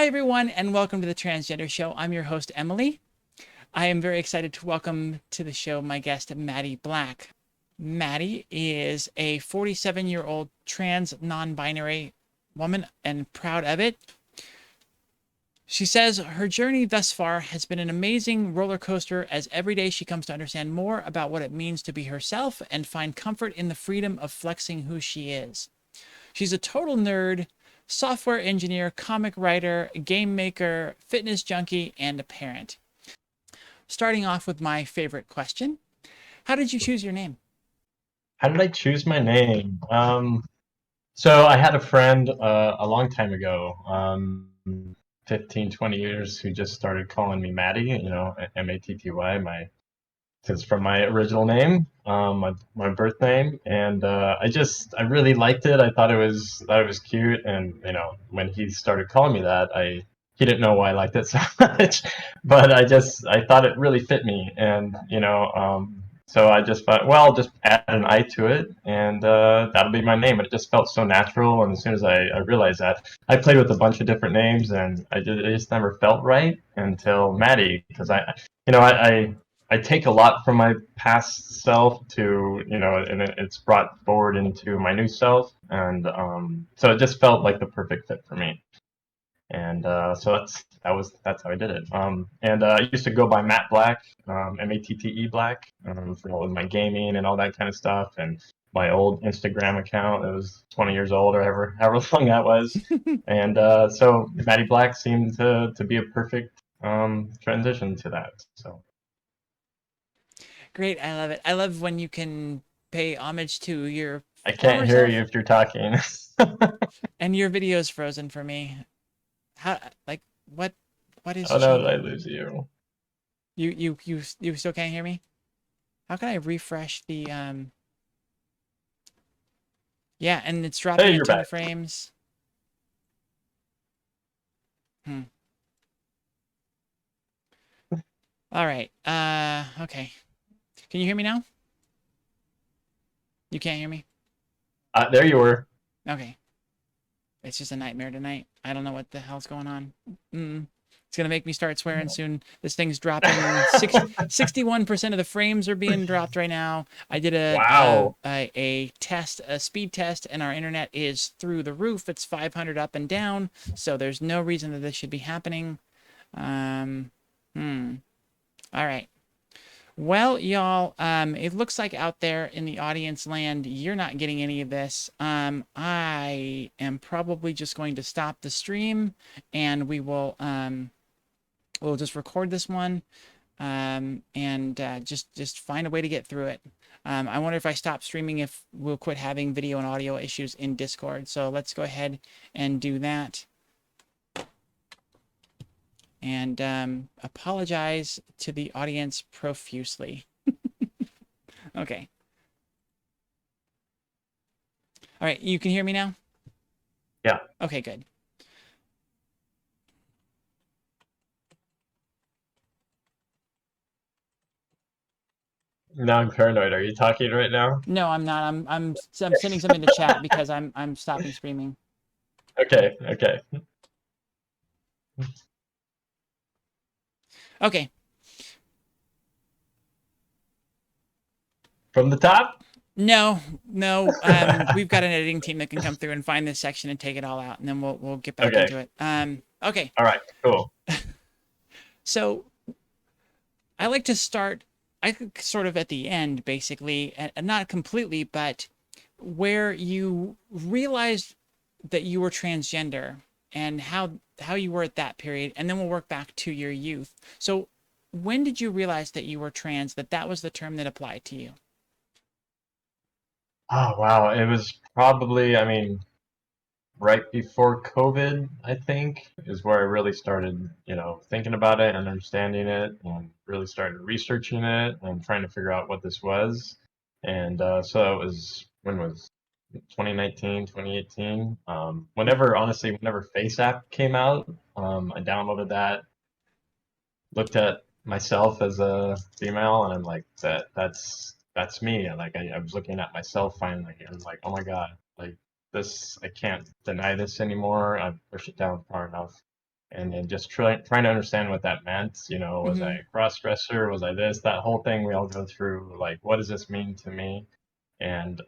Hi, everyone, and welcome to the Transgender Show. I'm your host, Emily. I am very excited to welcome to the show my guest, Madi Black. Madi is a 47-year-old trans non-binary woman and proud of it. She says her journey thus far has been an amazing roller coaster as every day she comes to understand more about what it means to be herself and find comfort in the freedom of flexing who she is. She's a total nerd, software engineer, comic writer, game maker, fitness junkie, and a parent. Starting off with my favorite question. How did you choose your name? How did I choose my name? So I had a friend a long time ago, 15, 20 years, who just started calling me Maddie, Matty, because from my original name, my birth name, and I really liked it. I thought it was cute, and when he started calling me that, he didn't know why I liked it so much, but I thought it really fit me, and so I just thought, well, I'll just add an I to it, and that'll be my name. And it just felt so natural, and as soon as I realized that, I played with a bunch of different names, and it just never felt right until Maddie, because you know, I, I I take a lot from my past self and it's brought forward into my new self, and so it just felt like the perfect fit for me, and so that's how I did it. And I used to go by Matt Black, Matte Black, for all of my gaming and all that kind of stuff, and my old Instagram account that was 20 years old or however long that was, and so Matty Black seemed to be a perfect transition to that. So. Great, I love it. I love when you can pay homage to your I can't former hear you self if you're talking. and your video's frozen for me. How, like, what, what is Oh no, did changed? I lose you? You still can't hear me? How can I refresh the, yeah, and it's dropping Hey, at you're two back. frames. Hmm. All right. Okay. Can you hear me now? You can't hear me? There you were. Okay. It's just a nightmare tonight. I don't know what the hell's going on. Mm. It's gonna make me start swearing soon. This thing's dropping. 61% of the frames are being dropped right now. I did Wow. a test, a speed test, and our internet is through the roof. It's 500 up and down, so there's no reason that this should be happening. Um, hmm. All right. Well, y'all, it looks like out there in the audience land, you're not getting any of this. I am probably just going to stop the stream and we'll just record this one, and just find a way to get through it. I wonder if I stop streaming, if we'll quit having video and audio issues in Discord. So let's go ahead and do that. And apologize to the audience profusely. Okay. All right, you can hear me now? Yeah. Okay, good. Now I'm paranoid. Are you talking right now? No, I'm not. I'm sending something to chat because I'm stopping streaming. Okay. Okay. Okay. From the top? No, no. We've got an editing team that can come through and find this section and take it all out, and then we'll get back Okay. into it. Okay. All right. Cool. So I like to start, I think, sort of at the end, basically, and not completely, but where you realized that you were transgender and how you were at that period, and then we'll work back to your youth. So when did you realize that you were trans, that that was the term that applied to you? Oh wow. It was probably, I mean, right before COVID, I think, is where I really started, thinking about it and understanding it, and really started researching it and trying to figure out what this was. And so it was, when was 2019, 2018. Whenever FaceApp came out, I downloaded that, looked at myself as a female, and I'm like, that's me. And like I was looking at myself finally, and I'm like, oh my God, like this, I can't deny this anymore. I've pushed it down far enough. and then just trying to understand what that meant. Was I Mm-hmm. a cross dresser? Was I this? That whole thing we all go through. Like, what does this mean to me? And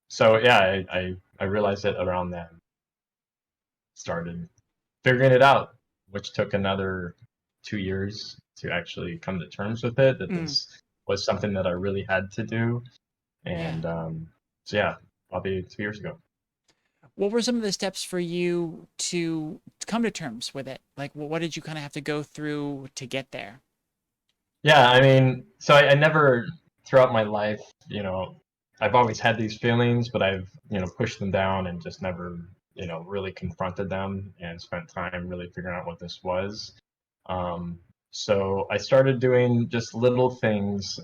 so yeah, I realized it around then. Started figuring it out, which took another 2 years to actually come to terms with it. That Mm. this was something that I really had to do, Yeah. and so yeah, probably 2 years ago. What were some of the steps for you to come to terms with it? Like, what did you kind of have to go through to get there? Yeah, I mean, so I never, throughout my life, I've always had these feelings, but I've, pushed them down and just never, really confronted them and spent time really figuring out what this was. Um, so I started doing just little things,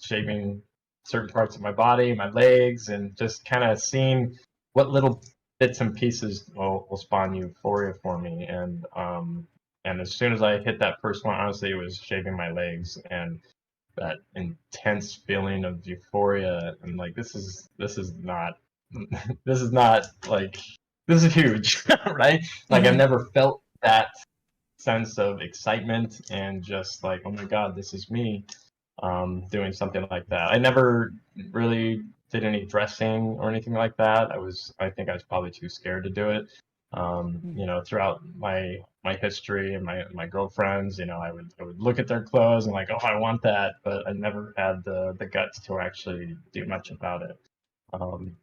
shaving certain parts of my body, my legs, and just kind of seeing what little bits and pieces will spawn euphoria for me. And as soon as I hit that first one, honestly, it was shaving my legs and that intense feeling of euphoria. And like, this is not, this is not like, this is huge, right? Like, I've Mm-hmm. never felt that sense of excitement and just like, oh my God, this is me doing something like that. I never really did any dressing or anything like that. I think I was probably too scared to do it. Throughout my history and my girlfriends, I would look at their clothes and like, oh, I want that, but I never had the guts to actually do much about it.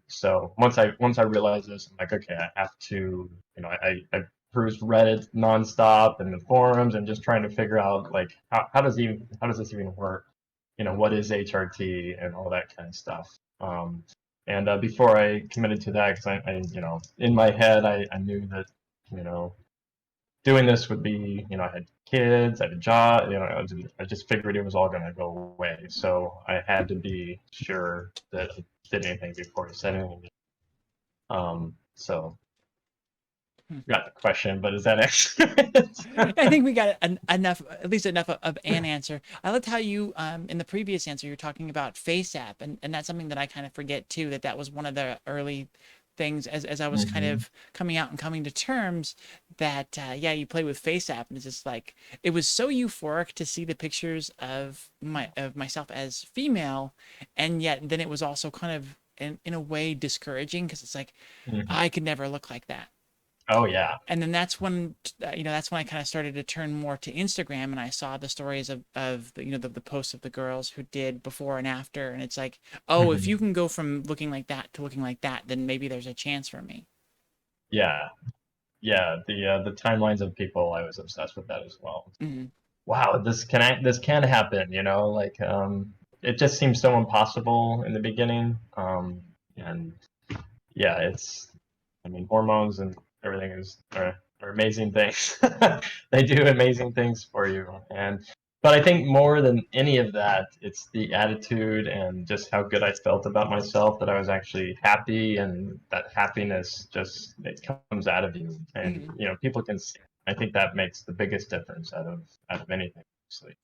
So once I realized this, I'm like, okay, I have to, I perused Reddit nonstop and the forums and just trying to figure out like how does this even work? What is HRT and all that kind of stuff. And before I committed to that, because in my head, I knew that, you know, doing this would be, I had kids, I had a job, I just figured it was all going to go away. So I had to be sure that I did anything before I said anything. So got the question, but is that actually? I think we got enough, at least enough of an answer. I loved how you, in the previous answer, you're talking about FaceApp, and that's something that I kind of forget too. That was one of the early things as I was kind Hmm. of coming out and coming to terms that yeah, you play with FaceApp, and it's just like it was so euphoric to see the pictures of myself as female, and yet then it was also kind of in a way discouraging because it's like Hmm. I could never look like that. Oh yeah. And then that's when that's when I kind of started to turn more to Instagram, and I saw the stories of the, the posts of the girls who did before and after, and it's like, oh, if you Hmm. can go from looking like that to looking like that, then maybe there's a chance for me. Yeah, yeah. The timelines of people, I was obsessed with that as well. Hmm. Wow, this can happen, like it just seems so impossible in the beginning. And yeah, I mean, hormones and everything are amazing things. They do amazing things for you. But I think more than any of that, it's the attitude and just how good I felt about myself, that I was actually happy, and that happiness just, it comes out of you. And Hmm. people can see. I think that makes the biggest difference out of anything, actually.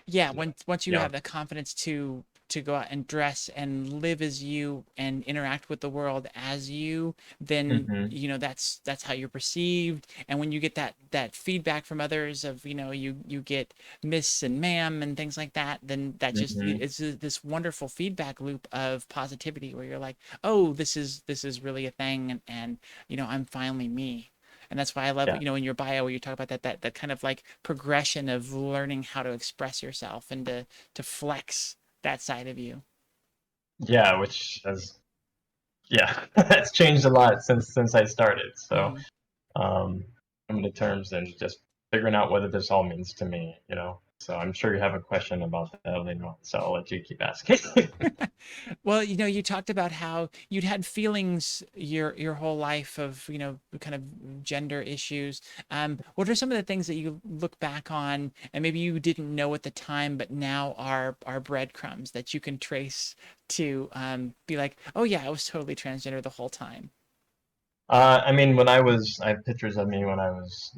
Yeah, So, once you yeah. have the confidence to go out and dress and live as you and interact with the world as you, then Hmm. that's how you're perceived. And when you get that feedback from others of you get miss and ma'am and things like that, then that just Hmm. it's this wonderful feedback loop of positivity where you're like, oh, this is really a thing, and I'm finally me. And that's why I love, Yeah. in your bio where you talk about that kind of like progression of learning how to express yourself and to flex that side of you. Yeah, which has, yeah, it's changed a lot since I started. So Hmm. coming to terms and just figuring out what this all means to me. So I'm sure you have a question about that later on. So I'll let you keep asking. Well, you talked about how you'd had feelings your whole life of, kind of gender issues. What are some of the things that you look back on and maybe you didn't know at the time, but now are breadcrumbs that you can trace to be like, oh yeah, I was totally transgender the whole time. I mean, I have pictures of me when I was,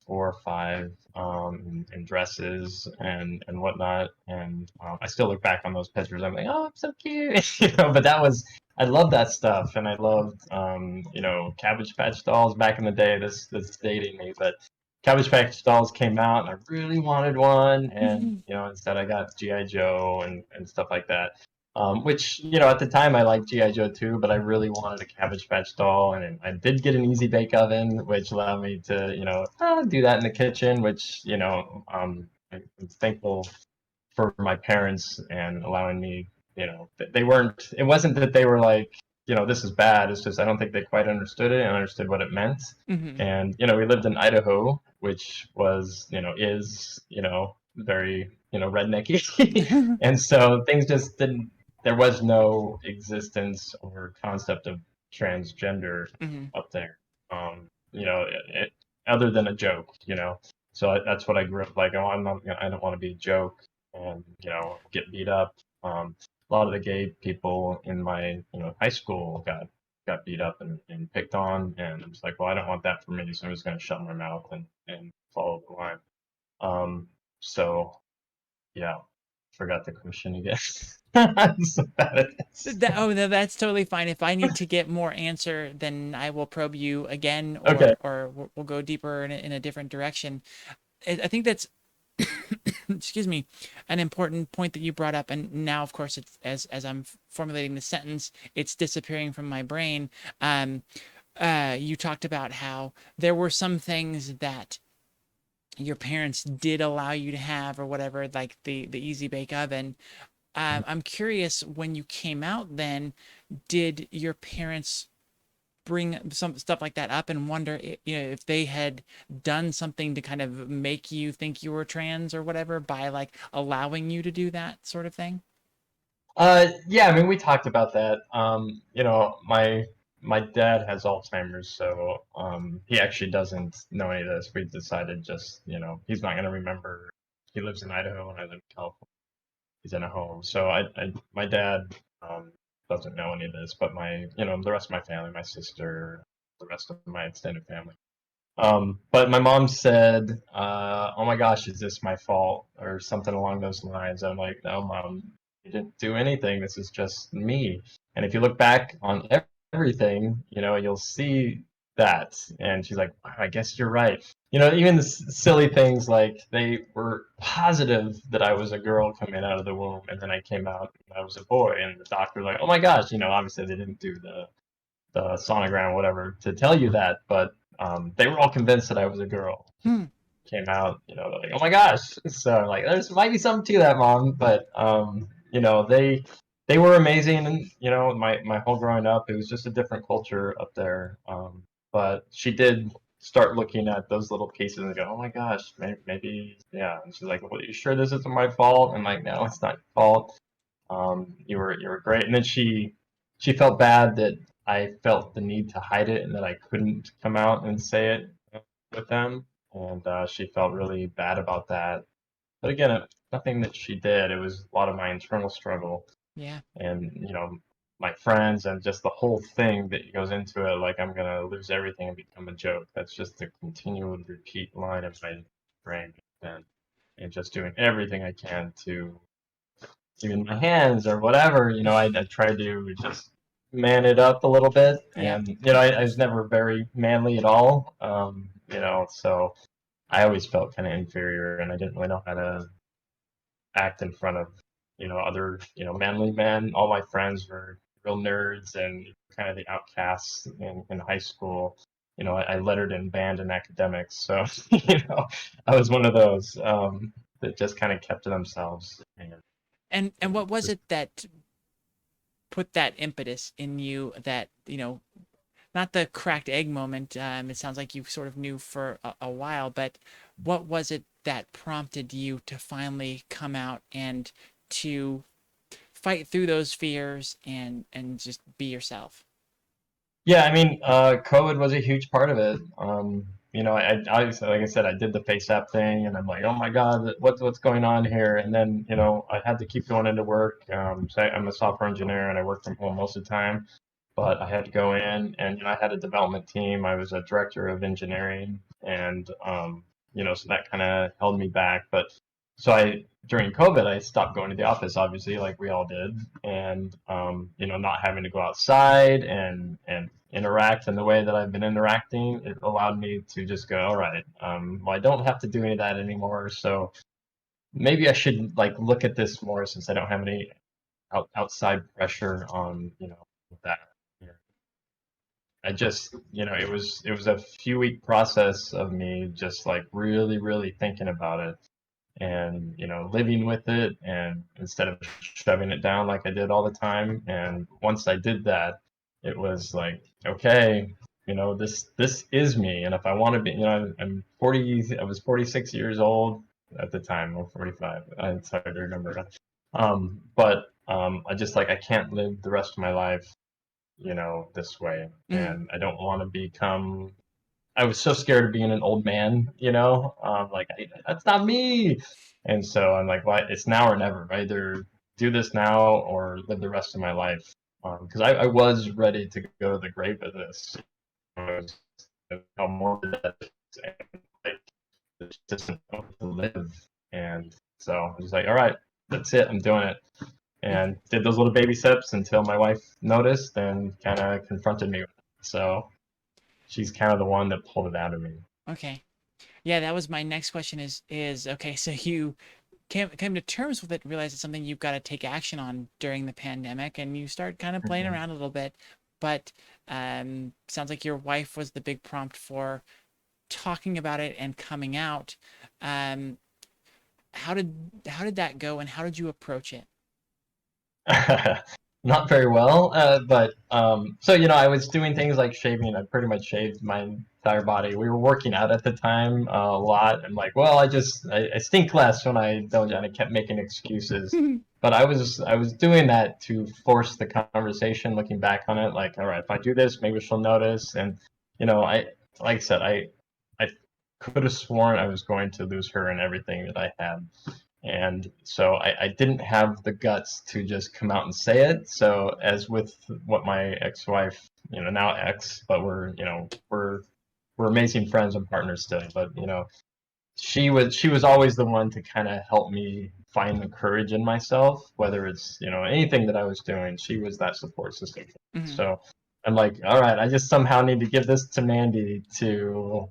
4 or 5, in dresses and whatnot, and I still look back on those pictures. I'm like, oh, I'm so cute, But I love that stuff, and I loved Cabbage Patch Dolls back in the day. This dating me, but Cabbage Patch Dolls came out, and I really wanted one, and instead I got GI Joe and stuff like that. Which at the time I liked GI Joe too, but I really wanted a Cabbage Patch doll, and I did get an easy bake oven, which allowed me to do that in the kitchen, which I'm thankful for my parents and allowing me, they weren't, it wasn't that they were like, this is bad. It's just, I don't think they quite understood it and understood what it meant. Hmm. And, we lived in Idaho, which was, is, very, rednecky. And so things just didn't, there was no existence or concept of transgender Hmm. up there. Other than a joke, So that's what I grew up like. Oh, I don't want to be a joke and get beat up. A lot of the gay people in my high school got beat up and picked on, and I'm just like, well, I don't want that for me, so I'm just going to shut my mouth and follow the line. So yeah, forgot the question again. I'm so bad at this. Oh, no, that's totally fine. If I need to get more answer, then I will probe you again, Okay. or we'll go deeper in a different direction. I think that's excuse me, an important point that you brought up. And now, of course, it's as I'm formulating the sentence, it's disappearing from my brain. Um, you talked about how there were some things that your parents did allow you to have or whatever, like the easy bake oven. I'm curious, when you came out, then did your parents bring some stuff like that up and wonder if they had done something to kind of make you think you were trans or whatever by like allowing you to do that sort of thing? Yeah, I mean, we talked about that. My dad has Alzheimer's, so he actually doesn't know any of this. We decided just, he's not going to remember. He lives in Idaho, and I live in California. He's in a home, so my dad doesn't know any of this, but the rest of my family, my sister, the rest of my extended family. But my mom said, "Oh my gosh, is this my fault?" or something along those lines. I'm like, "No, mom, you didn't do anything. This is just me." And if you look back on everything, you'll see that. And she's like, "Wow, I guess you're right." Even the silly things like they were positive that I was a girl coming out of the womb, and then I came out and I was a boy, and the doctor was like, "Oh my gosh," obviously they didn't do the sonogram or whatever to tell you that, but they were all convinced that I was a girl. Hmm. Came out, they're like, oh my gosh. So I'm like, there's might be something to that, mom. But they were amazing, and my whole growing up, it was just a different culture up there. But she did start looking at those little cases and go, oh my gosh, maybe yeah. And she's like, well, are you sure this isn't my fault? I'm like, no, it's not your fault. You were great. And then she felt bad that I felt the need to hide it and that I couldn't come out and say it with them, and she felt really bad about that. But again, nothing that she did. It was a lot of my internal struggle, Yeah. and my friends and just the whole thing that goes into it. Like I'm gonna lose everything and become a joke. That's just the continual repeat line of my brain, and just doing everything I can to even my hands or whatever, I tried to just man it up a little bit. Yeah. And, I was never very manly at all. So I always felt kind of inferior, and I didn't really know how to act in front of, other, manly men. All my friends were real nerds and kind of the outcasts in high school. I lettered in band and academics. So, I was one of those that just kind of kept to themselves. And what was Just it that put that impetus in you, that not the cracked egg moment? It sounds like you sort of knew for a while, but what was it that prompted you to finally come out and to fight through those fears and just be yourself? Yeah, I mean, COVID was a huge part of it. Like I said, I did the face app thing, and I'm like, oh my God, what's going on here? And then, I had to keep going into work. So I'm a software engineer, and I work from home most of the time. But I had to go in, and I had a development team. I was a director of engineering, and so that kind of held me back. But so I during COVID I stopped going to the office, obviously, like we all did, and not having to go outside and interact in the way that I've been interacting, it allowed me to just go, all right, well, I don't have to do any of that anymore, so maybe I should like look at this more since I don't have any outside pressure on that. I just, it was a few week process of me just like really, really thinking about it and, living with it and instead of shoving it down like I did all the time. And once I did that, it was like, okay, this is me. And if I want to be, I'm 40, I was 46 years old at the time, or 45. It's hard to remember. But I just like, I can't live the rest of my life this way. Mm. And I don't want to become. I was so scared of being an old man, like that's not me. And so I'm like, well, it's now or never. Either do this now or live the rest of my life. Because I was ready to go to the grave with this. I was how morbid that is, and like it's just to live. And so I was like, all right, that's it. I'm doing it Mm. and did those little baby steps until my wife noticed and kind of confronted me with it. So she's kind of the one that pulled it out of me. Okay. Yeah, that was my next question is okay, so you came to terms with it, realized it's something you've got to take action on during the pandemic, and you start kind of playing Mm-hmm. around a little bit. But sounds like your wife was the big prompt for talking about it and coming out. Um, how did that go, and how did you approach it? Not very well, but so I was doing things like shaving. I pretty much shaved my entire body. We were working out at the time a lot. I'm like, well, I stink less when I don't, and I kept making excuses. But I was doing that to force the conversation. Looking back on it, like, all right, if I do this, maybe she'll notice. And I like I said, I could have sworn I was going to lose her and everything that I had. And so I didn't have the guts to just come out and say it. So as with what my ex-wife, now ex, but we're amazing friends and partners still. But she was always the one to kind of help me find the courage in myself, whether it's anything that I was doing. She was that support system. Hmm. So I'm like, all right, I just somehow need to give this to Mandy to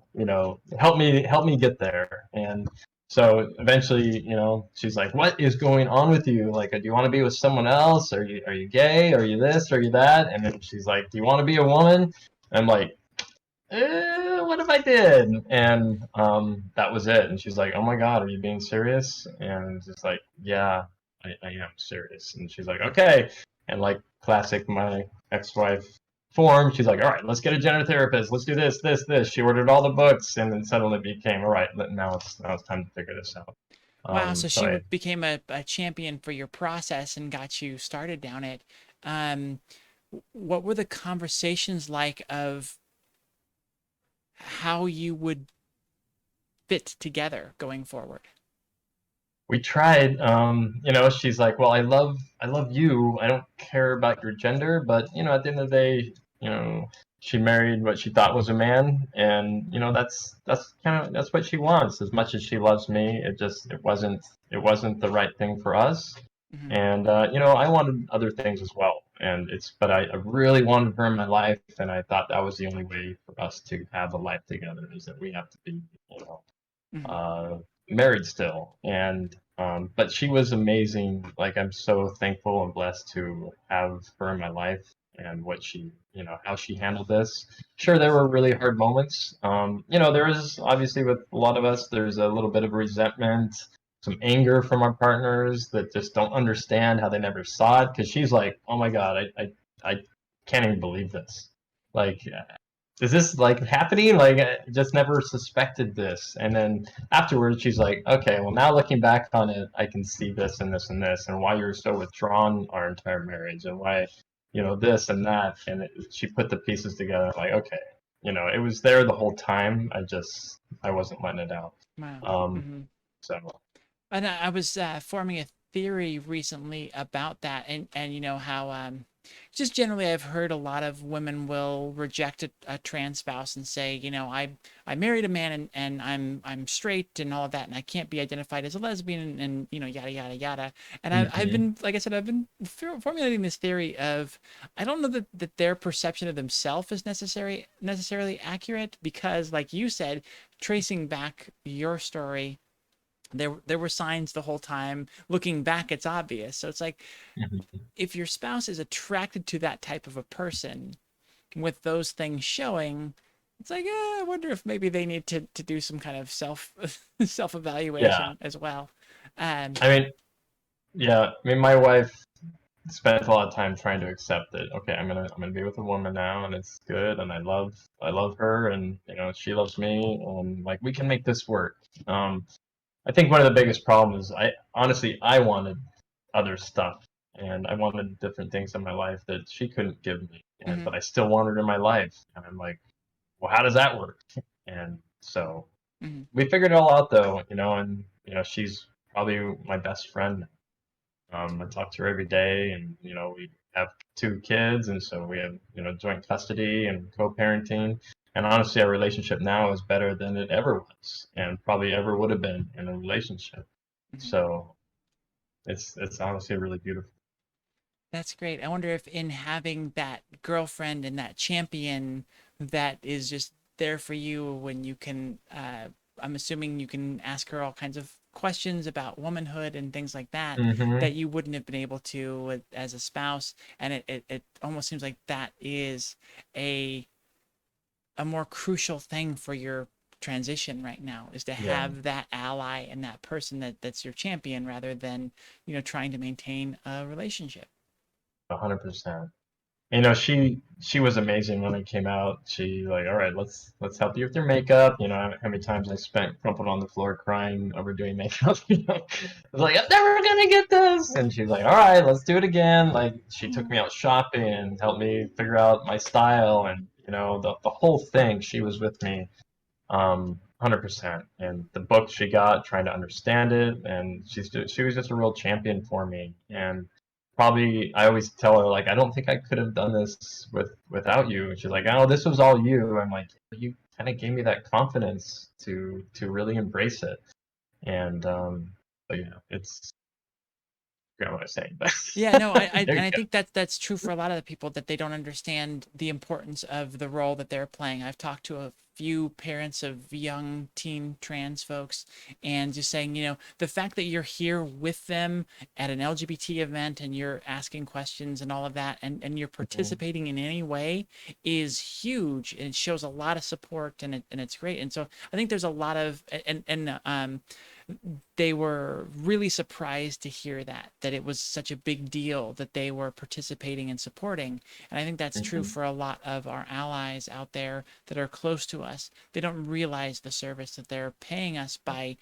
help me get there. And so eventually, she's like, what is going on with you? Like, do you want to be with someone else? Are you gay? Are you this? Are you that? And then she's like, do you want to be a woman? And I'm like, what if I did? And that was it. And she's like, oh my God, are you being serious? And just like, yeah, I am serious. And she's like, okay. And like classic my ex-wife form, she's like, all right, let's get a gender therapist. Let's do this, this, this. She ordered all the books, and then suddenly it became, all right, now it's time to figure this out. Wow, so So she became a champion for your process and got you started down it. Um, what were the conversations like of how you would fit together going forward? we tried. She's like, well, I love you. I don't care about your gender, but at the end of the day, she married what she thought was a man, and that's what she wants. As much as she loves me, it wasn't the right thing for us. Hmm. And I wanted other things as well, but I really wanted her in my life, and I thought that was the only way for us to have a life together is that we have to be, you know Hmm. uh, married still. And but she was amazing. Like I'm so thankful and blessed to have her in my life and what how she handled this. Sure, there were really hard moments. There is obviously with a lot of us, there's a little bit of resentment, some anger from our partners that just don't understand how they never saw it. Because she's like, oh my God, I can't even believe this. Like, is this like happening? Like, I just never suspected this. And then afterwards, she's like, okay, well, now looking back on it, I can see this and this and this, and why you're so withdrawn our entire marriage, and why, this and that. And she put the pieces together, like, okay, it was there the whole time. I wasn't letting it out. Wow. Um, Hmm. so And I was forming a theory recently about that, and you know how just generally I've heard a lot of women will reject a trans spouse and say, I married a man and I'm straight and all of that and I can't be identified as a lesbian and yada yada yada. And I've Hmm. been, like I said, I've been formulating this theory of I don't know that their perception of themselves is necessarily accurate, because like you said, tracing back your story, there were signs the whole time. Looking back, it's obvious. So it's like, Hmm. if your spouse is attracted to that type of a person with those things showing, it's like, I wonder if maybe they need to do some kind of self Yeah. evaluation as well. Um, I mean, yeah. I mean, my wife spent a lot of time trying to accept it. Okay, I'm gonna be with a woman now, and it's good, and I love her, and she loves me, and like we can make this work. I think one of the biggest problems, I wanted other stuff, and I wanted different things in my life that she couldn't give me, and mhm, but I still wanted her in my life, and I'm like, well, how does that work? And so mhm, we figured it all out, though, and she's probably my best friend. I talk to her every day, and we have two kids, and so we have joint custody and co-parenting. And honestly, our relationship now is better than it ever was, and probably ever would have been in a relationship. mhm. So it's honestly really beautiful. That's great. I wonder if in having that girlfriend and that champion that is just there for you when you can, I'm assuming you can ask her all kinds of questions about womanhood and things like that, that Hmm. you wouldn't have been able to as a spouse. And it almost seems like that is a, a more crucial thing for your transition right now, is to Yeah, have that ally and that person that's your champion, rather than, trying to maintain a relationship. 100%. She was amazing when it came out. She like, all right, let's help you with your makeup. How many times I spent crumpled on the floor crying over doing makeup. I was like, I'm never gonna get this. And she's like, all right, let's do it again. Like she took me out shopping, helped me figure out my style, and the whole thing. She was with me 100%. And the book she got, trying to understand it, and she was just a real champion for me. And probably I always tell her like, I don't think I could have done this without you. And she's like, oh, this was all you. I'm like, you kind of gave me that confidence to really embrace it. And but yeah, it's I forgot what I was saying, but Yeah, no, there and you I go. think that's true for a lot of the people, that they don't understand the importance of the role that they're playing. I've talked to a few parents of young teen trans folks, and just saying, the fact that you're here with them at an LGBT event and you're asking questions and all of that, and you're Mhm. participating in any way, is huge, and it shows a lot of support, and it's great. And so I think there's a lot of, and they were really surprised to hear that it was such a big deal that they were participating and supporting. And I think that's true Mhm. for a lot of our allies out there that are close to us. They don't realize the service that they're paying us by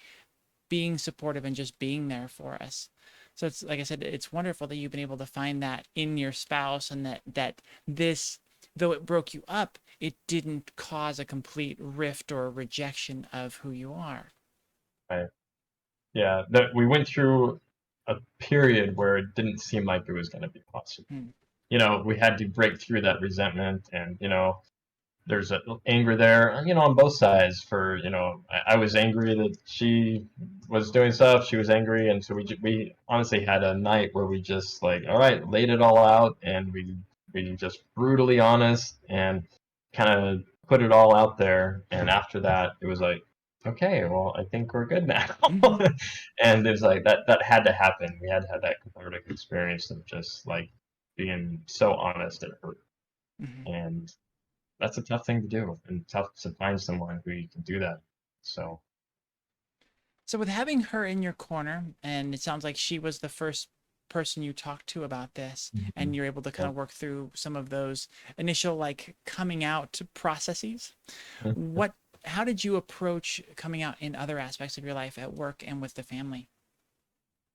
being supportive and just being there for us. So it's like I said, it's wonderful that you've been able to find that in your spouse, and that this, though it broke you up, it didn't cause a complete rift or rejection of who you are. Right. Yeah, that we went through a period where it didn't seem like it was going to be possible. Hmm. We had to break through that resentment, and there's a anger there, on both sides. For I was angry that she was doing stuff. She was angry, and so we honestly had a night where we just like, all right, laid it all out, and we just brutally honest and kind of put it all out there. And after that, it was like, okay, well, I think we're good now. Hmm. And it was like that had to happen. We had to have that cathartic experience of just like being so honest and hurt. Hmm. And that's a tough thing to do, and tough to find someone who you can do that. So, So with having her in your corner, and it sounds like she was the first person you talked to about this, and mhm, you're able to kind yeah. of work through some of those initial like coming out processes. Mhm. What how did you approach coming out in other aspects of your life, at work and with the family?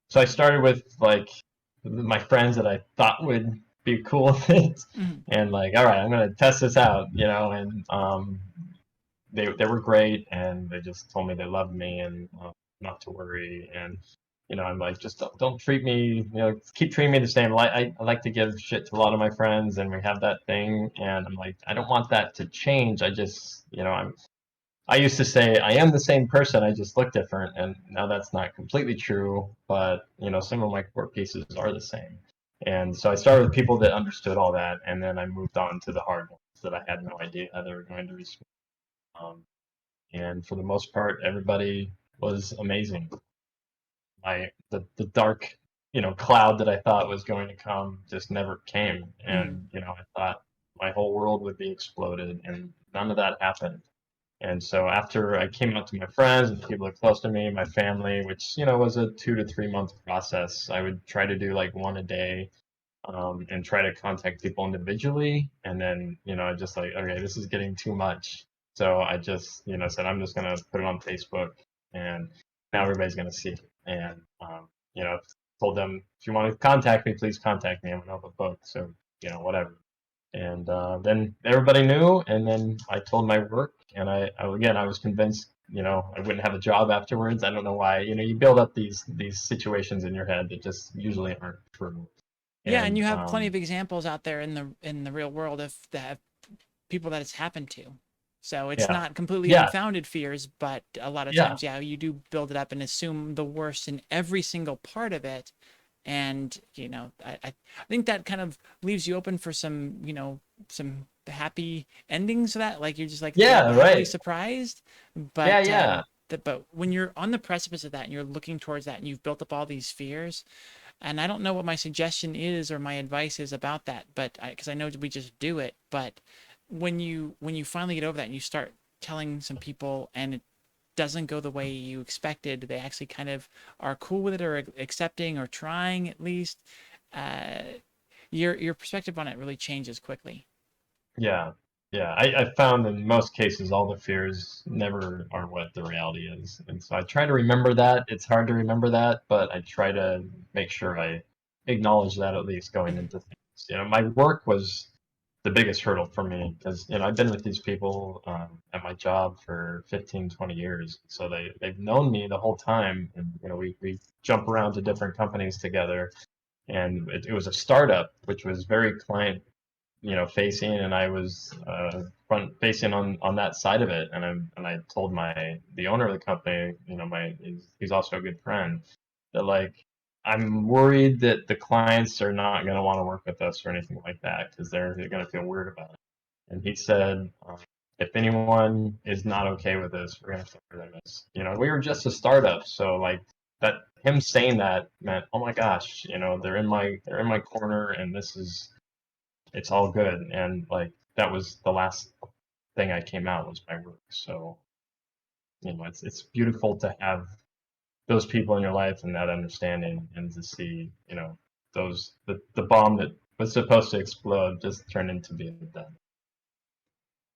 So I started with like my friends that I thought would be cool with it, Hmm. and like, all right, I'm gonna test this out, and they were great, and they just told me they loved me and not to worry, and I'm like, just don't treat me, keep treating me the same. I like to give shit to a lot of my friends, and we have that thing, and I'm like, I don't want that to change. I just, I used to say I am the same person, I just look different, and now that's not completely true, but some of my core pieces are the same. And so I started with people that understood all that, and then I moved on to the hard ones that I had no idea how they were going to respond. And for the most part, everybody was amazing. The dark cloud that I thought was going to come just never came, Mhm. and I thought my whole world would be exploded, and none of that happened. And so after I came out to my friends and people that are close to me, my family, which was a 2 to 3 month process, I would try to do like one a day, and try to contact people individually. And then just like, okay, this is getting too much. So I just said I'm just gonna put it on Facebook, and now everybody's gonna see it. And told them, if you want to contact me, please contact me. I'm an open book, so whatever. And then everybody knew, and then I told my work, and I was convinced, I wouldn't have a job afterwards. I don't know why. You build up these situations in your head that just usually aren't true. Yeah, and And you have plenty of examples out there in the real world of that people that it's happened to. So it's yeah, not completely yeah, unfounded fears, but a lot of yeah, times, yeah, you do build it up and assume the worst in every single part of it. And, I think that kind of leaves you open for some, some happy endings to that. Like you're just like yeah, happily right, surprised. yeah, But, yeah, but when you're on the precipice of that and you're looking towards that and you've built up all these fears, and I don't know what my suggestion is or my advice is about that, but because I know we just do it. But when you finally get over that and you start telling some people and it doesn't go the way you expected, they actually kind of are cool with it or accepting or trying at least. Uh, your perspective on it really changes quickly. yeah, yeah. I found in most cases all the fears never are what the reality is, and so I try to remember that. It's hard to remember that, but I try to make sure I acknowledge that at least going into things. My work was the biggest hurdle for me because I've been with these people at my job for 15, 20 years, so they've known me the whole time, and we jump around to different companies together, and it was a startup which was very client facing, and I was front facing on that side of it, and I told the owner of the company, he's also a good friend, that like I'm worried that the clients are not going to want to work with us or anything like that because they're going to feel weird about it. And he said, if anyone is not okay with this, we're going to fire them. We were just a startup, so like that, him saying that meant, oh my gosh, they're in my corner, and it's all good. And like that was the last thing I came out was my work. So it's beautiful to have those people in your life and that understanding, and to see the bomb that was supposed to explode just turned into being done.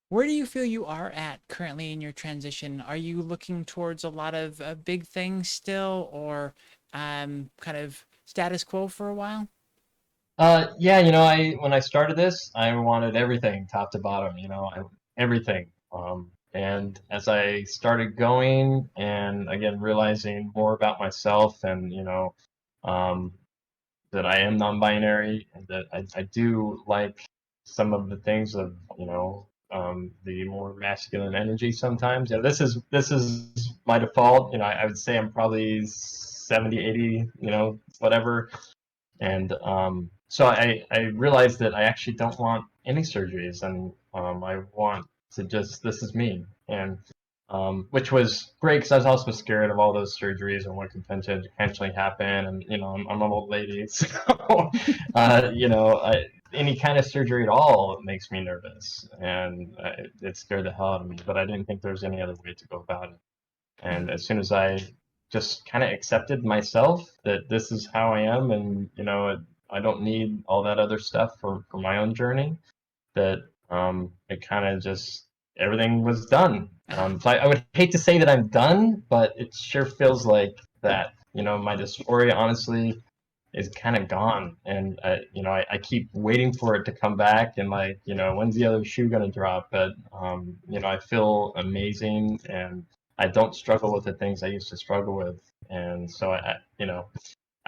Where do you feel you are at currently in your transition? Are you looking towards a lot of big things still, or kind of status quo for a while? Yeah, I when I started this, I wanted everything top to bottom, everything. And as I started going, and again realizing more about myself, and um, that I am non-binary, and that I do like some of the things of the more masculine energy sometimes. Yeah, this is my default. I would say I'm probably 70, 80, whatever. And so I realized that I actually don't want any surgeries, and I want to just, this is me. And which was great because I was also scared of all those surgeries and what could potentially happen. And I'm an old lady, so any kind of surgery at all makes me nervous, and it scared the hell out of me. But I didn't think there was any other way to go about it. And Mhm. as soon as I just kind of accepted myself that this is how I am, and I don't need all that other stuff for my own journey, that it kind of just, everything was done. So I would hate to say that I'm done, but it sure feels like that. My dysphoria honestly is kind of gone, and I keep waiting for it to come back, and like when's the other shoe gonna drop? But I feel amazing, and I don't struggle with the things I used to struggle with, and so I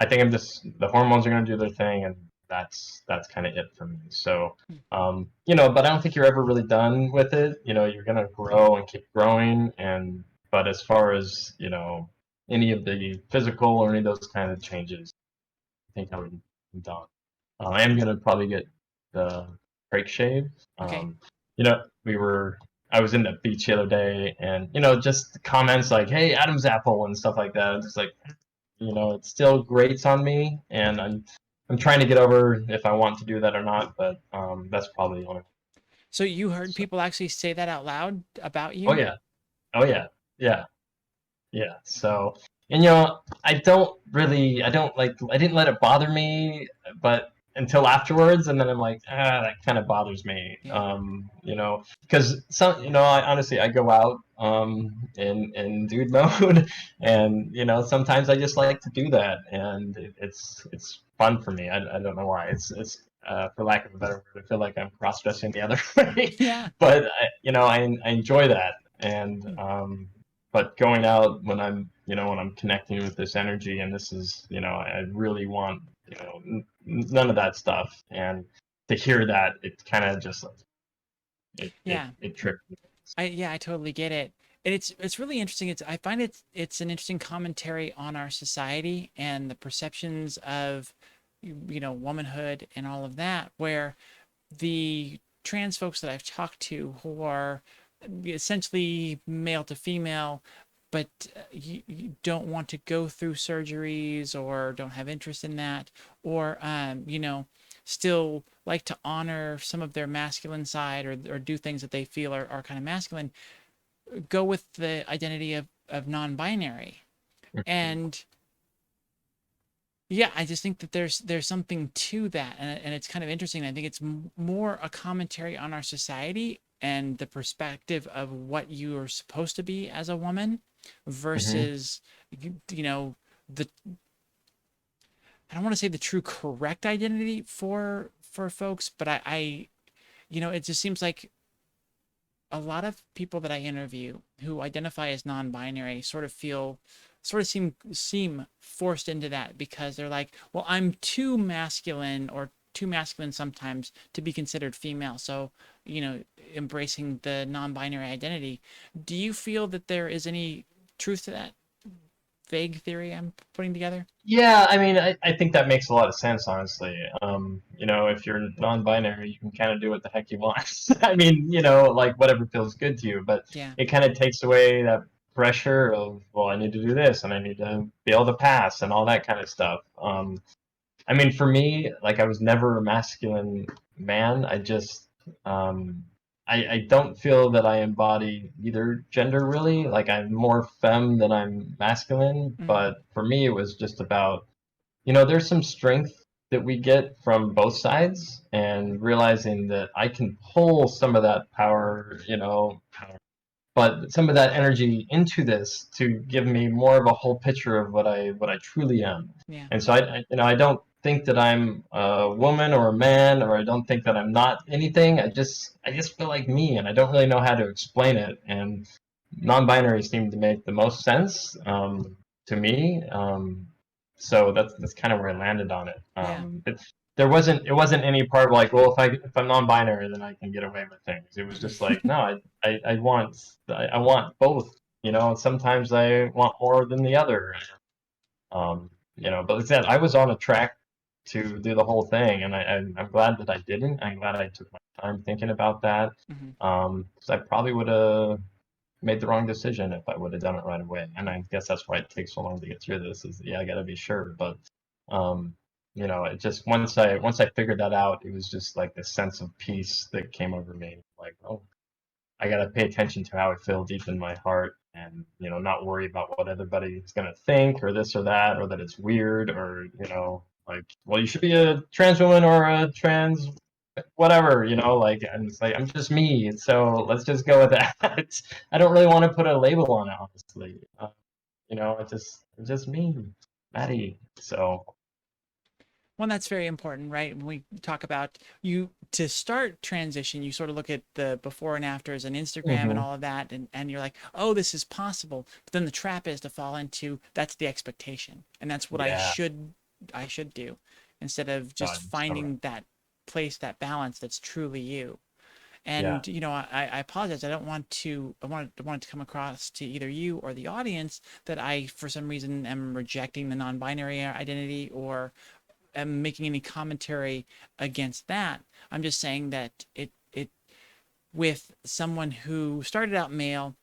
think I'm just the hormones are going to do their thing, and that's kind of it for me. So, but I don't think you're ever really done with it. You're going to grow and keep growing, and but as far as any of the physical or any of those kind of changes, I think I'm done. I am going to probably get the brake shave. Okay. We were. I was in the beach the other day, and just comments like, "Hey, Adam's apple" and stuff like that. It's just like, it still grates on me, and I'm trying to get over if I want to do that or not. But that's probably the only. So you heard So, people actually say that out loud about oh you? yeah, oh yeah, yeah. Yeah. So, and I don't like, I didn't let it bother me, but until afterwards, and then I'm like, that kind of bothers me. Yeah. Because I honestly, I go out, in dude mode, and sometimes I just like to do that, and it's fun for me. I don't know why. It's for lack of a better word, I feel like I'm cross dressing the other way, Yeah. but I enjoy that, and but going out when I'm connecting with this energy, and this is I really want none of that stuff, and to hear that, it kind of just like Yeah. it tripped me. I totally get it. And it's really interesting. I find it's an interesting commentary on our society and the perceptions of womanhood and all of that, where the trans folks that I've talked to who are essentially male to female, but you don't want to go through surgeries or don't have interest in that, or still like to honor some of their masculine side, or do things that they feel are kind of masculine, go with the identity of non-binary. And yeah, I just think that there's something to that, and it's kind of interesting. I think it's more a commentary on our society and the perspective of what you are supposed to be as a woman Hmm. versus the I don't want to say the true correct identity for folks, but it just seems like a lot of people that I interview who identify as non-binary sort of seem forced into that because they're like, well, I'm too masculine or too masculine sometimes to be considered female. So, embracing the non-binary identity. Do you feel that there is any truth to that vague theory I'm putting together? Yeah, I mean, I think that makes a lot of sense, honestly. If you're non-binary, you can kind of do what the heck you want. I mean, like whatever feels good to you, but Yeah. it kind of takes away that pressure of, well, I need to do this and I need to be able to pass and all that kind of stuff. I mean, for me, like I was never a masculine man. Um, I don't feel that I embody either gender really. Like I'm more femme than I'm masculine. Mm-hmm. But for me, it was just about, there's some strength that we get from both sides, and realizing that I can pull some of that power, but some of that energy into this to give me more of a whole picture of what I truly am. Yeah. And so I don't think that I'm a woman or a man, or I don't think that I'm not anything. I just feel like me, and I don't really know how to explain it. And non-binary seemed to make the most sense, to me. So that's kind of where I landed on it. Yeah. It wasn't any part of like, well, if I'm non-binary, then I can get away with things. It was just like, no, I want both. Sometimes I want more than the other. But like I said, I was on a track to do the whole thing, and I'm glad that I didn't. I'm glad I took my time thinking about that. Mm-hmm. 'Cause I probably would have made the wrong decision if I would have done it right away. And I guess that's why it takes so long to get through this. Is yeah, I got to be sure. But um, it just once I figured that out, it was just like this sense of peace that came over me. Like, oh, I got to pay attention to how I feel deep in my heart, and not worry about what everybody's gonna think or this or that, or that it's weird, or like, well, you should be a trans woman or a trans whatever, like, and it's like I'm just me, so let's just go with that. I don't really want to put a label on it, honestly. It's just me, Maddie. So Well, that's very important, right? When we talk about you to start transition, you sort of look at the before and afters and Instagram and Hmm. all of that, and you're like, oh, this is possible. But then the trap is to fall into that's the expectation, and that's what Yeah. I should do, instead of No, just I'm so right. finding that place, that balance that's truly you. Yeah. And I apologize. I want it to come across to either you or the audience that I, for some reason, am rejecting the non-binary identity or am making any commentary against that. I'm just saying that it with someone who started out male,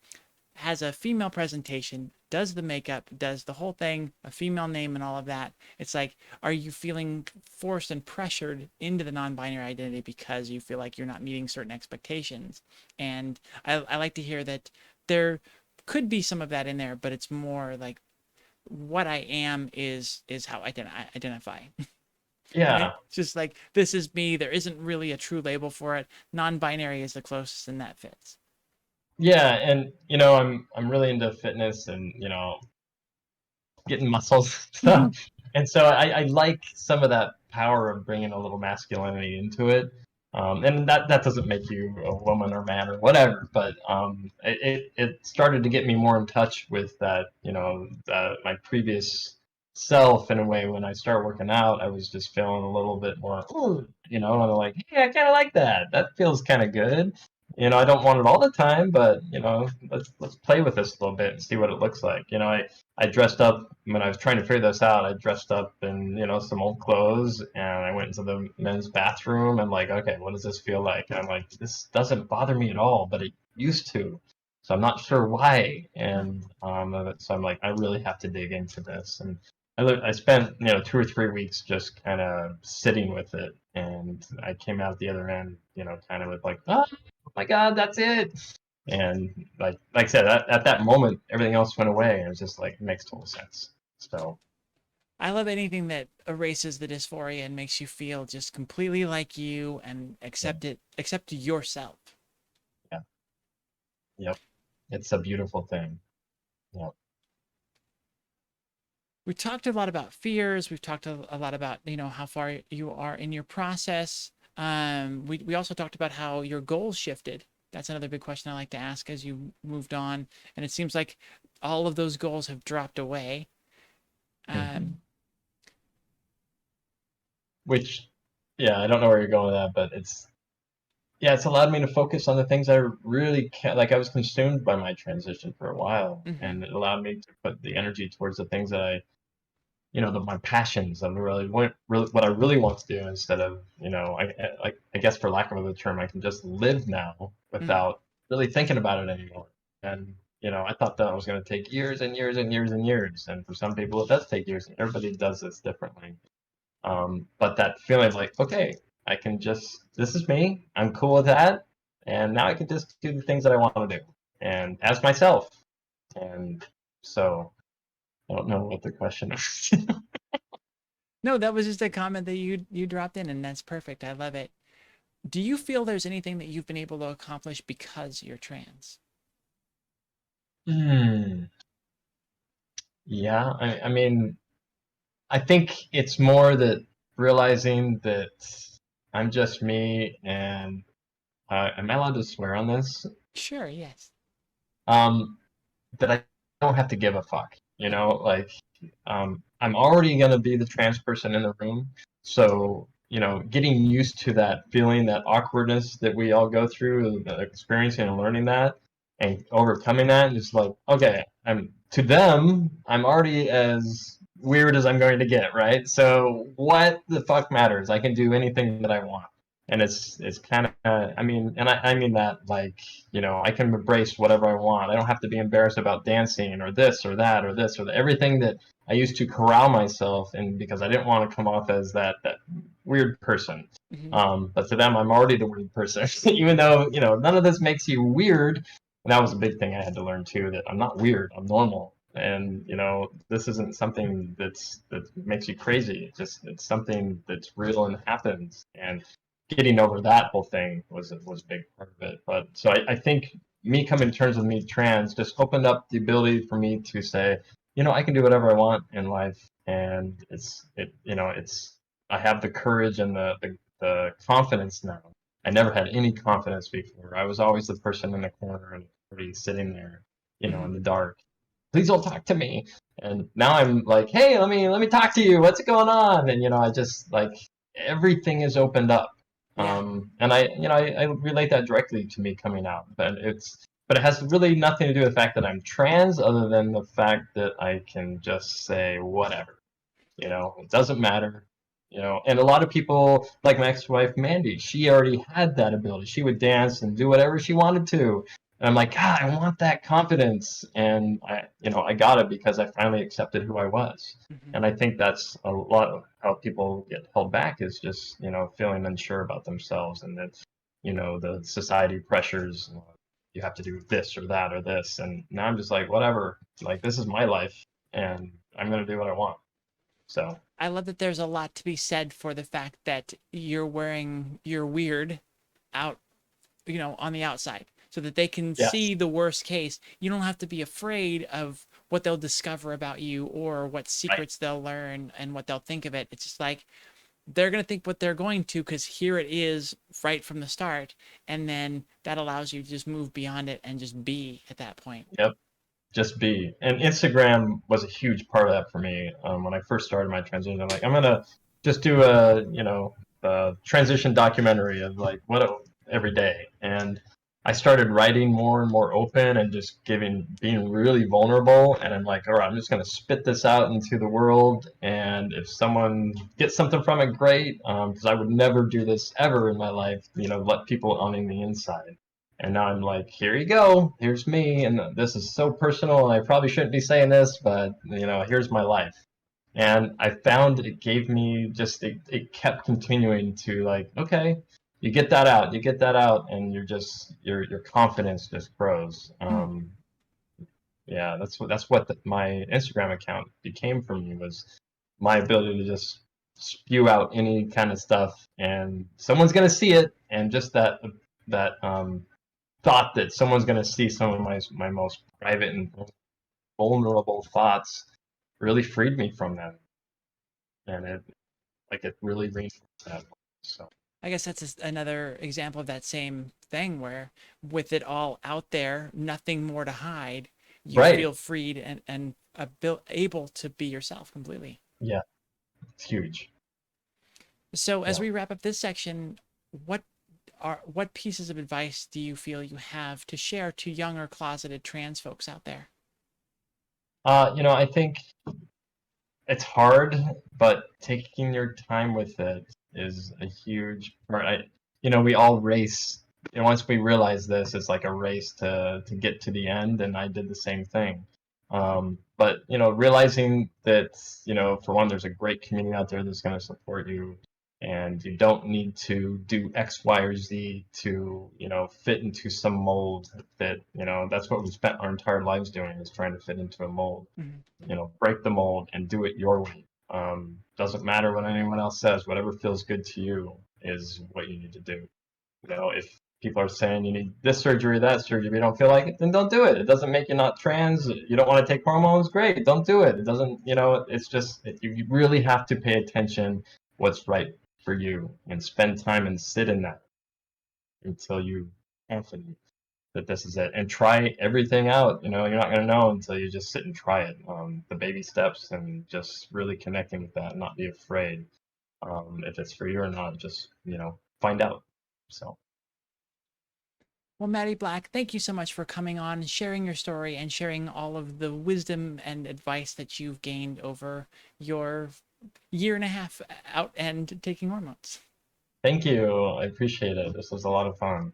has a female presentation, does the makeup, does the whole thing, a female name and all of that. It's like, are you feeling forced and pressured into the non-binary identity because you feel like you're not meeting certain expectations? And I like to hear that there could be some of that in there, but it's more like what I am is how I identify. Right? Yeah. It's just like this is me. There isn't really a true label for it. Non-binary is the closest, and that fits. Yeah, and I'm really into fitness and getting muscles and stuff. And so I like some of that power of bringing a little masculinity into it. And that doesn't make you a woman or man or whatever, but it started to get me more in touch with that, my previous self in a way. When I started working out, I was just feeling a little bit more, ooh, and I'm like, hey, I kind of like that. That feels kind of good. I don't want it all the time, but let's play with this a little bit and see what it looks like. I dressed up when I was trying to figure this out. I dressed up in some old clothes, and I went into the men's bathroom. And like, okay, what does this feel like? And I'm like, this doesn't bother me at all, but it used to, so I'm not sure why. And so I'm like, I really have to dig into this. And I spent 2 or 3 weeks just kind of sitting with it, and I came out the other end, kind of with like, oh my God, that's it. And like I said, at that moment, everything else went away, and it was just like it makes total sense. So I love anything that erases the dysphoria and makes you feel just completely like you and yeah, accept yourself. yeah, yep, it's a beautiful thing. Yep. We talked a lot about fears. We've talked a lot about, how far you are in your process. We also talked about how your goals shifted. That's another big question I like to ask as you moved on. And it seems like all of those goals have dropped away. Hmm. Um, Which, yeah, I don't know where you're going with that, but it's allowed me to focus on the things I really can. Like I was consumed by my transition for a while, mhm, and it allowed me to put the energy towards the things that my passions of really what I really want to do, instead of I guess, for lack of a better term, I can just live now mhm. without really thinking about it anymore. And I thought that was going to take years and years and years and years, and for some people it does take years. Everybody does this differently. But that feeling of like, okay, I can just, this is me, I'm cool with that, and now I can just do the things that I want to do, and as myself. And so I don't know what the question is. No, that was just a comment that you dropped in, and that's perfect. I love it. Do you feel there's anything that you've been able to accomplish because you're trans? Hmm. Yeah, I mean, I think it's more that realizing that I'm just me, and am I allowed to swear on this? Sure, yes. Um, that I don't have to give a fuck. Like, I'm already gonna be the trans person in the room, so getting used to that feeling, that awkwardness that we all go through, experiencing and learning that, and overcoming that, and just like, okay, to them, I'm already as weird as I'm going to get, right? So what the fuck matters? I can do anything that I want, and it's kind of, I mean, and I mean that, like, I can embrace whatever I want. I don't have to be embarrassed about dancing or this or that or this or that. Everything that I used to corral myself in, because I didn't want to come off as that weird person. Hmm. But to them, I'm already the weird person, even though none of this makes you weird. And that was a big thing I had to learn too. That I'm not weird. I'm normal. And this isn't something that makes you crazy. It's something that's real and happens. And getting over that whole thing was a big part of it. But so I think me coming to terms with me trans just opened up the ability for me to say, I can do whatever I want in life, and it's I have the courage and the confidence now I never had any confidence before. I was always the person in the corner and party sitting there, in Hmm. the dark. Please don't talk to me. And now I'm like, hey, let me talk to you. What's going on? And I just like everything is opened up. Yeah. And I relate that directly to me coming out, but it has really nothing to do with the fact that I'm trans, other than the fact that I can just say whatever. It doesn't matter. And a lot of people, like my ex-wife Mandy, she already had that ability. She would dance and do whatever she wanted to. And I'm like, God, I want that confidence. And I got it because I finally accepted who I was. Hmm. And I think that's a lot of how people get held back, is just, feeling unsure about themselves, and that, the society pressures, you have to do this or that or this. And now I'm just like, whatever, like, this is my life, and I'm going to do what I want. So, I love that there's a lot to be said for the fact that you're wearing your weird out, on the outside, so that they can yes, see the worst case. You don't have to be afraid of what they'll discover about you or what right. secrets they'll learn and what they'll think of it. It's just like they're going to think what they're going to, because here it is right from the start. And then that allows you to just move beyond it and just be at that point. Yep. Just be. And Instagram was a huge part of that for me. When I first started my transition, I'm like, I'm gonna just do a transition documentary of like every day. And I started writing more and more open, and just being really vulnerable. And I'm like, all right, I'm just gonna spit this out into the world. And if someone gets something from it, great. Because I would never do this ever in my life. Let people on the inside. And now I'm like, here you go. Here's me. And this is so personal. And I probably shouldn't be saying this, but, here's my life. And I found it gave me it kept continuing to, like, okay, you get that out, and your confidence just grows. Hmm. Yeah, that's what my Instagram account became for me, was my ability to just spew out any kind of stuff, and someone's gonna see it, and just that thought that someone's going to see some of my most private and vulnerable thoughts really freed me from them, and it really reinforced that. So I guess that's another example of that same thing where, with it all out there, nothing more to hide, you right, feel freed and able to be yourself completely. yeah, it's huge. So as Yeah. we wrap up this section, what what pieces of advice do you feel you have to share to younger closeted trans folks out there? I think it's hard, but taking your time with it is a huge part. We all race, and once we realize this, it's like a race to get to the end, and I did the same thing. But realizing that, for one, there's a great community out there that's going to support you, and you don't need to do X, Y, or Z to, fit into some mold. That's what we spent our entire lives doing, is trying to fit into a mold. Mhm. Break the mold and do it your way. Doesn't matter what anyone else says. Whatever feels good to you is what you need to do. If people are saying you need this surgery, that surgery, if you don't feel like it, then don't do it. It doesn't make you not trans. You don't want to take hormones, great, don't do it. It doesn't, it's just, you really have to pay attention what's right for you, and spend time and sit in that until you confident that this is it, and try everything out. You're not going to know until you just sit and try it. The baby steps, and just really connecting with that, and not be afraid. If it's for you or not, just find out. So Well, Maddie Black, thank you so much for coming on and sharing your story and sharing all of the wisdom and advice that you've gained over your year and a half out and taking hormones. thank you. I appreciate it. This was a lot of fun.